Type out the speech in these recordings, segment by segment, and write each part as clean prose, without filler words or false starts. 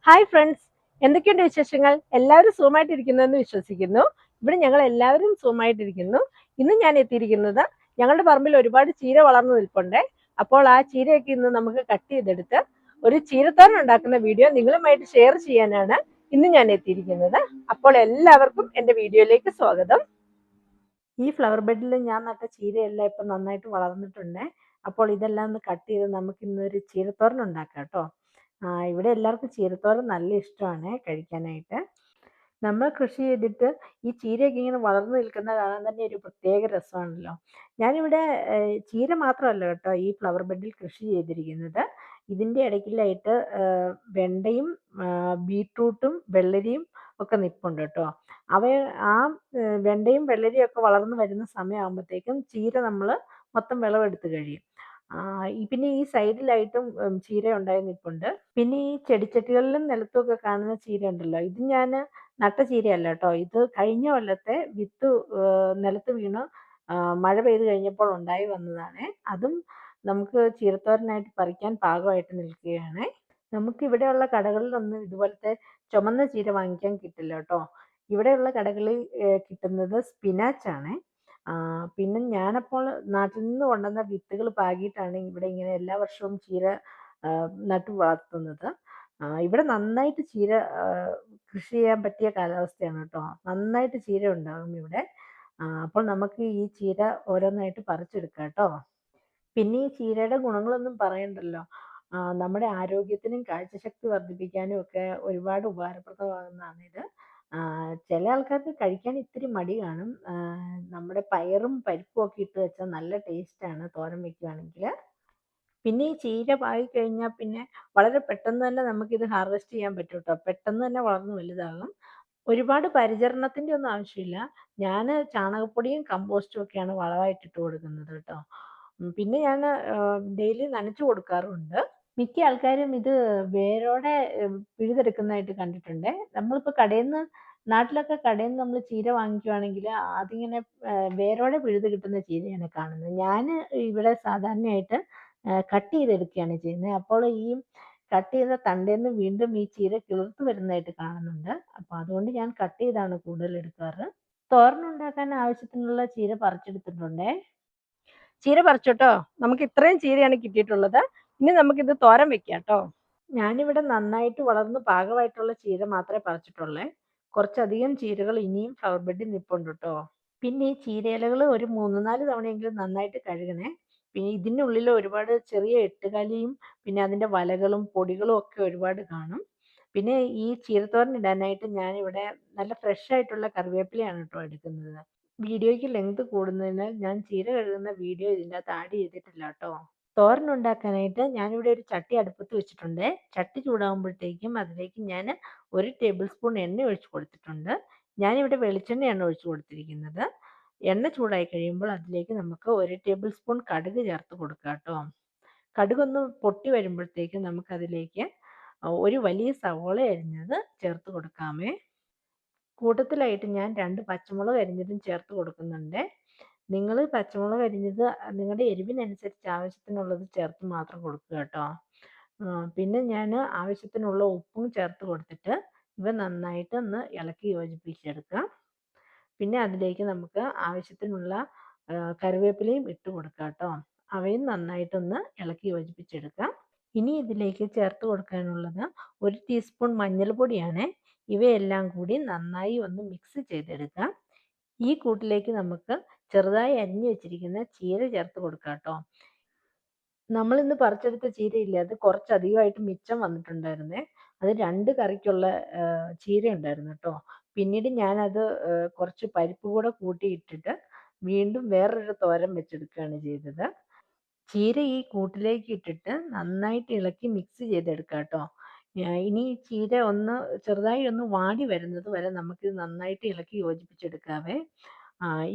Hi friends, എന്തൊക്കെയുണ്ട് വിശേഷങ്ങൾ? എല്ലാവരും സുഖമായിട്ടിരിക്കുന്നുവെന്ന് വിശ്വസിക്കുന്നു. ഇവിടെ ഞങ്ങൾ എല്ലാവരും സുഖമായിട്ടിരിക്കുന്നു. ഇന്ന് ഞാൻ എത്തിയിരിക്കുന്നത് ഞങ്ങളുടെ പറമ്പിൽ ഒരുപാട് ചീര വളർന്നു നിൽപ്പുണ്ട്. അപ്പോൾ ആ ചീരയൊക്കെ ഇന്ന് നമുക്ക് കട്ട് ചെയ്തെടുത്ത് ഒരു ചീരത്തോരൻ ഉണ്ടാക്കുന്ന വീഡിയോ നിങ്ങളുമായിട്ട് ഷെയർ ചെയ്യാനാണ് ഇന്ന് ഞാൻ എത്തിയിരിക്കുന്നത്. അപ്പോൾ എല്ലാവർക്കും എൻ്റെ വീഡിയോയിലേക്ക് സ്വാഗതം. ഈ ഫ്ലവർ ബെഡിൽ ഞാൻ നട്ട ചീരയെല്ലാം ഇപ്പം നന്നായിട്ട് വളർന്നിട്ടുണ്ട്. അപ്പോൾ ഇതെല്ലാം ഒന്ന് കട്ട് ചെയ്ത് നമുക്ക് ഇന്നൊരു ചീരത്തോരൻ ഉണ്ടാക്കാം കേട്ടോ. ഇവിടെ എല്ലാവർക്കും ചീരത്തോരൻ നല്ല ഇഷ്ടമാണ് കഴിക്കാനായിട്ട്. നമ്മൾ കൃഷി ചെയ്തിട്ട് ഈ ചീരയൊക്കെ ഇങ്ങനെ വളർന്നു നിൽക്കുന്ന കാണാൻ തന്നെ ഒരു പ്രത്യേക രസമാണല്ലോ. ഞാനിവിടെ ചീര മാത്രമല്ല കേട്ടോ ഈ ഫ്ലവർ ബെഡിൽ കൃഷി ചെയ്തിരിക്കുന്നത്. ഇതിൻ്റെ ഇടയ്ക്കിലായിട്ട് വെണ്ടയും ബീട്രൂട്ടും വെള്ളരിയും ഒക്കെ നിൽപ്പുണ്ട് കേട്ടോ. അവ ആ വെണ്ടയും വെള്ളരിയും ഒക്കെ വളർന്നു വരുന്ന സമയമാകുമ്പോഴത്തേക്കും ചീര നമ്മൾ മൊത്തം വിളവെടുത്ത് കഴിയും. പിന്നെ ഈ സൈഡിലായിട്ടും ചീര ഉണ്ടായി നിൽപ്പുണ്ട്. പിന്നെ ഈ ചെടിച്ചട്ടികളിലും നിലത്തുമൊക്കെ കാണുന്ന ചീര ഉണ്ടല്ലോ, ഇത് ഞാൻ നട്ട ചീരയല്ല കേട്ടോ. ഇത് കഴിഞ്ഞ കൊല്ലത്തെ വിത്ത് നിലത്ത് വീണ് മഴ പെയ്ത് കഴിഞ്ഞപ്പോൾ ഉണ്ടായി വന്നതാണ്. അതും നമുക്ക് ചീരത്തോരനായിട്ട് പറിക്കാൻ പാകമായിട്ട് നിൽക്കുകയാണ്. നമുക്കിവിടെയുള്ള കടകളിലൊന്നും ഇതുപോലത്തെ ചുമന്ന ചീര വാങ്ങിക്കാൻ കിട്ടില്ല കേട്ടോ. ഇവിടെയുള്ള കടകളിൽ കിട്ടുന്നത് സ്പിനാച്ചാണ്. പിന്നെ ഞാനപ്പോൾ നാട്ടിൽ നിന്ന് കൊണ്ടുവന്ന വിത്തുകൾ പാകിയിട്ടാണ് ഇവിടെ ഇങ്ങനെ എല്ലാ വർഷവും ചീര നട്ടു വളർത്തുന്നത്. ഇവിടെ നന്നായിട്ട് ചീര കൃഷി ചെയ്യാൻ പറ്റിയ കാലാവസ്ഥയാണ് കേട്ടോ. നന്നായിട്ട് ചീര ഉണ്ടാകും ഇവിടെ. അപ്പോൾ നമുക്ക് ഈ ചീര ഓരോന്നായിട്ട് പറിച്ചെടുക്കാം കേട്ടോ. പിന്നെ ഈ ചീരയുടെ ഗുണങ്ങളൊന്നും പറയണ്ടല്ലോ. നമ്മുടെ ആരോഗ്യത്തിനും കാഴ്ചശക്തി വർദ്ധിപ്പിക്കാനും ഒക്കെ ഒരുപാട് ഉപകാരപ്രദമാകുന്നതാണ് ഇത്. ചില ആൾക്കാർക്ക് കഴിക്കാൻ ഇത്തിരി മടി കാണും. നമ്മുടെ പയറും പരിപ്പും ഒക്കെ ഇട്ട് വെച്ചാൽ നല്ല ടേസ്റ്റാണ് തോരൻ വെക്കുകയാണെങ്കിൽ. പിന്നെ ഈ ചീര പാകിക്കഴിഞ്ഞാൽ പിന്നെ വളരെ പെട്ടെന്ന് തന്നെ നമുക്കിത് ഹാർവെസ്റ്റ് ചെയ്യാൻ പറ്റും കേട്ടോ. പെട്ടെന്ന് തന്നെ വളർന്ന് വലുതാകും. ഒരുപാട് പരിചരണത്തിൻ്റെ ഒന്നും ആവശ്യമില്ല. ഞാൻ ചാണകപ്പൊടിയും കമ്പോസ്റ്റും ഒക്കെയാണ് വളമായിട്ട് ഇട്ട് കൊടുക്കുന്നത് കേട്ടോ. പിന്നെ ഞാൻ ഡെയിലി നനച്ചു കൊടുക്കാറുമുണ്ട്. മിക്ക ആൾക്കാരും ഇത് വേരോടെ പിഴുതെടുക്കുന്നതായിട്ട് കണ്ടിട്ടുണ്ട്. നമ്മളിപ്പോൾ നാട്ടിലൊക്കെ കടയിൽ നിന്ന് നമ്മൾ ചീര വാങ്ങിക്കുവാണെങ്കിൽ അതിങ്ങനെ വേരോടെ പിഴുത് കിട്ടുന്ന ചീരയാണ് കാണുന്നത്. ഞാൻ ഇവിടെ സാധാരണയായിട്ട് കട്ട് ചെയ്തെടുക്കുകയാണ് ചെയ്യുന്നത്. അപ്പോൾ ഈ കട്ട് ചെയ്ത തണ്ടേന്ന് വീണ്ടും ഈ ചീര കിളിർത്ത് വരുന്നതായിട്ട് കാണുന്നുണ്ട്. അപ്പോൾ അതുകൊണ്ട് ഞാൻ കട്ട് ചെയ്താണ് കൂടുതൽ എടുക്കാറ്. തോരനുണ്ടാക്കാൻ ആവശ്യത്തിനുള്ള ചീര പറിച്ചെടുത്തിട്ടുണ്ടേ. ചീര പറിച്ചോട്ടോ. നമുക്ക് ഇത്രയും ചീരയാണ് കിട്ടിയിട്ടുള്ളത്. ഇനി നമുക്കിത് തോരൻ വെക്കാം കേട്ടോ. ഞാനിവിടെ നന്നായിട്ട് വളർന്ന് പാകമായിട്ടുള്ള ചീര മാത്രമേ പറിച്ചിട്ടുള്ളേ. കുറച്ചധികം ചീരകൾ ഇനിയും ഫ്ലവർ ബെഡിൽ നിൽപ്പുണ്ട് കേട്ടോ. പിന്നെ ഈ ചീരയിലകൾ ഒരു 3-4 തവണയെങ്കിലും നന്നായിട്ട് കഴുകണേ. പിന്നെ ഇതിനുള്ളിൽ ഒരുപാട് ചെറിയ എട്ടുകാലിയും പിന്നെ അതിൻ്റെ വലകളും പൊടികളും ഒക്കെ ഒരുപാട് കാണും. പിന്നെ ഈ ചീരത്തോരൻ ഇടാനായിട്ട് ഞാനിവിടെ നല്ല ഫ്രഷ് ആയിട്ടുള്ള കറിവേപ്പിലയാണ് കേട്ടോ എടുക്കുന്നത്. വീഡിയോയ്ക്ക് ലെങ്ത് കൂടുന്നതിനാൽ ഞാൻ ചീര കഴുകുന്ന വീഡിയോ ഇതിൻ്റെ അകത്ത് ആഡ് ചെയ്തിട്ടില്ല കേട്ടോ. തോരൻ ഉണ്ടാക്കാനായിട്ട് ഞാനിവിടെ ഒരു ചട്ടി അടുപ്പത്ത് വെച്ചിട്ടുണ്ട്. ചട്ടി ചൂടാകുമ്പോഴത്തേക്കും അതിലേക്ക് ഞാൻ 1 ടേബിൾ സ്പൂൺ എണ്ണ ഒഴിച്ച് കൊടുത്തിട്ടുണ്ട്. ഞാനിവിടെ വെളിച്ചെണ്ണയാണ് ഒഴിച്ച് കൊടുത്തിരിക്കുന്നത്. എണ്ണ ചൂടായി കഴിയുമ്പോൾ അതിലേക്ക് നമുക്ക് 1 ടേബിൾ സ്പൂൺ കടുക് ചേർത്ത് കൊടുക്കാം കേട്ടോ. കടുകൊന്ന് പൊട്ടി വരുമ്പോഴത്തേക്കും നമുക്കതിലേക്ക് ഒരു വലിയ സവോള അരിഞ്ഞത് ചേർത്ത് കൊടുക്കാമേ. കൂട്ടത്തിലായിട്ട് ഞാൻ 2 പച്ചമുളക് അരിഞ്ഞതും ചേർത്ത് കൊടുക്കുന്നുണ്ട്. നിങ്ങൾ പച്ചമുളക് അരിഞ്ഞത് നിങ്ങളുടെ എരിവിനനുസരിച്ച് ആവശ്യത്തിനുള്ളത് ചേർത്ത് മാത്രം കൊടുക്കുക കേട്ടോ. പിന്നെ ഞാൻ ആവശ്യത്തിനുള്ള ഉപ്പും ചേർത്ത് കൊടുത്തിട്ട് ഇവ നന്നായിട്ട് ഒന്ന് ഇളക്കി യോജിപ്പിച്ചെടുക്കാം. പിന്നെ അതിലേക്ക് നമുക്ക് ആവശ്യത്തിനുള്ള കറിവേപ്പിലയും ഇട്ട് കൊടുക്കാം കേട്ടോ. അവയും നന്നായിട്ടൊന്ന് ഇളക്കി യോജിപ്പിച്ചെടുക്കാം. ഇനി ഇതിലേക്ക് ചേർത്ത് കൊടുക്കാനുള്ളത് 1 ടീസ്പൂൺ മഞ്ഞൾപ്പൊടിയാണ്. ഇവയെല്ലാം കൂടി നന്നായി ഒന്ന് മിക്സ് ചെയ്തെടുക്കാം. ഈ കൂട്ടിലേക്ക് നമുക്ക് ചെറുതായി അരിഞ്ഞു വെച്ചിരിക്കുന്ന ചീര ചേർത്ത് കൊടുക്കാം കേട്ടോ. നമ്മളിന്ന് പറിച്ചെടുത്ത ചീരയില്ലേ, അത് കുറച്ചധികമായിട്ട് മിച്ചം വന്നിട്ടുണ്ടായിരുന്നേ. അത് 2 കറിക്കുള്ള ചീര ഉണ്ടായിരുന്നു കേട്ടോ. പിന്നീട് ഞാനത് കുറച്ച് പരിപ്പ് കൂടെ കൂട്ടിയിട്ടിട്ട് വീണ്ടും വേറൊരു തോരൻ വെച്ചെടുക്കുകയാണ് ചെയ്തത്. ചീര ഈ കൂട്ടിലേക്ക് ഇട്ടിട്ട് നന്നായിട്ട് ഇളക്കി മിക്സ് ചെയ്തെടുക്കാം കേട്ടോ. ഇനി ഈ ചീര ഒന്ന് ചെറുതായി ഒന്ന് വാടി വരുന്നത് വരെ നമുക്കിത് നന്നായിട്ട് ഇളക്കി യോജിപ്പിച്ചെടുക്കാവേ.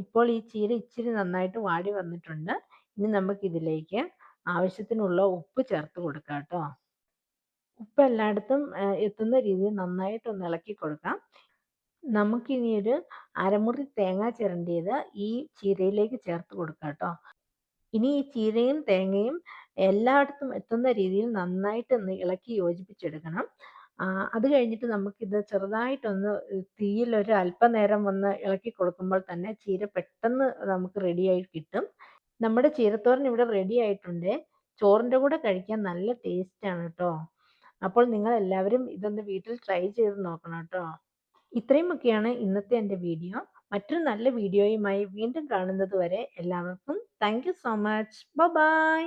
ഇപ്പോൾ ഈ ചീര ഇച്ചിരി നന്നായിട്ട് വാടി വന്നിട്ടുണ്ട്. ഇനി നമുക്കിതിലേക്ക് ആവശ്യത്തിനുള്ള ഉപ്പ് ചേർത്ത് കൊടുക്കാം കേട്ടോ. ഉപ്പ് എല്ലായിടത്തും എത്തുന്ന രീതിയിൽ നന്നായിട്ടൊന്ന് ഇളക്കി കൊടുക്കാം. നമുക്കിനി ഒരു അരമുറി തേങ്ങ ചിരണ്ടിയത് ഈ ചീരയിലേക്ക് ചേർത്ത് കൊടുക്കാം കേട്ടോ. ഇനി ഈ ചീരയും തേങ്ങയും എല്ലായിടത്തും എത്തുന്ന രീതിയിൽ നന്നായിട്ടൊന്ന് ഇളക്കി യോജിപ്പിച്ചെടുക്കണം. അത് കഴിഞ്ഞിട്ട് നമുക്കിത് ചെറുതായിട്ടൊന്ന് തീയിൽ അല്പനേരം ഒന്ന് ഇളക്കി കൊടുക്കുമ്പോൾ തന്നെ ചീര പെട്ടെന്ന് നമുക്ക് റെഡിയായി കിട്ടും. നമ്മുടെ ചീരത്തോരൻ ഇവിടെ റെഡി ആയിട്ടുണ്ട്. ചോറിൻ്റെ കൂടെ കഴിക്കാൻ നല്ല ടേസ്റ്റാണ് കേട്ടോ. അപ്പോൾ നിങ്ങൾ എല്ലാവരും ഇതൊന്ന് വീട്ടിൽ ട്രൈ ചെയ്ത് നോക്കണം കേട്ടോ. ഇത്രയുമൊക്കെയാണ് ഇന്നത്തെ എൻ്റെ വീഡിയോ. മറ്റൊരു നല്ല വീഡിയോയുമായി വീണ്ടും കാണുന്നത് വരെ എല്ലാവർക്കും thank you so much. By.